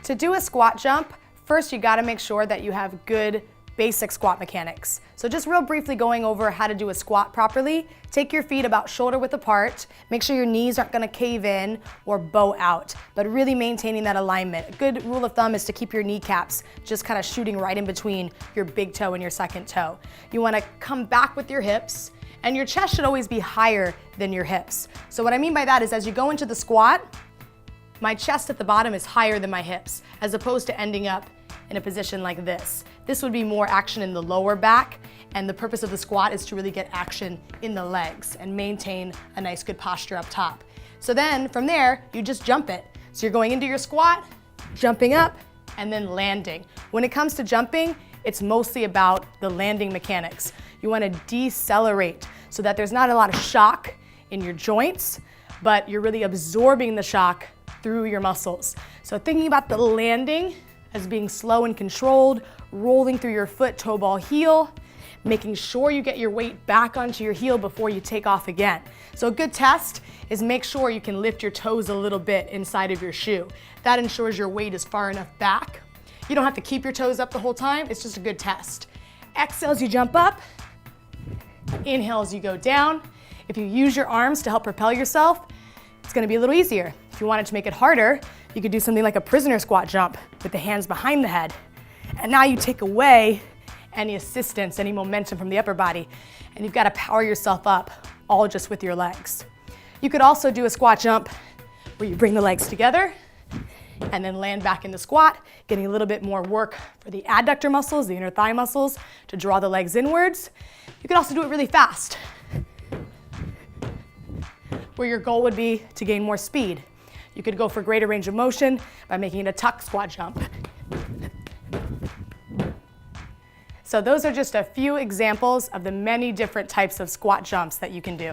To do a squat jump, first you gotta make sure that you have good basic squat mechanics. So just real briefly going over how to do a squat properly, take your feet about shoulder width apart, make sure your knees aren't gonna cave in or bow out, but really maintaining that alignment. A good rule of thumb is to keep your kneecaps just kind of shooting right in between your big toe and your second toe. You wanna come back with your hips, and your chest should always be higher than your hips. So what I mean by that is as you go into the squat, my chest at the bottom is higher than my hips, as opposed to ending up in a position like this. This would be more action in the lower back, and the purpose of the squat is to really get action in the legs and maintain a nice good posture up top. So then from there, you just jump it. So you're going into your squat, jumping up, and then landing. When it comes to jumping, it's mostly about the landing mechanics. You want to decelerate so that there's not a lot of shock in your joints, but you're really absorbing the shock through your muscles. So thinking about the landing as being slow and controlled, rolling through your foot, toe ball, heel, making sure you get your weight back onto your heel before you take off again. So a good test is make sure you can lift your toes a little bit inside of your shoe. That ensures your weight is far enough back. You don't have to keep your toes up the whole time, it's just a good test. Exhale as you jump up, inhale as you go down. If you use your arms to help propel yourself, it's gonna be a little easier. If you wanted to make it harder, you could do something like a prisoner squat jump with the hands behind the head. And now you take away any assistance, any momentum from the upper body, and you've got to power yourself up all just with your legs. You could also do a squat jump where you bring the legs together and then land back in the squat, getting a little bit more work for the adductor muscles, the inner thigh muscles, to draw the legs inwards. You could also do it really fast, where your goal would be to gain more speed. You could go for greater range of motion by making it a tuck squat jump. So those are just a few examples of the many different types of squat jumps that you can do.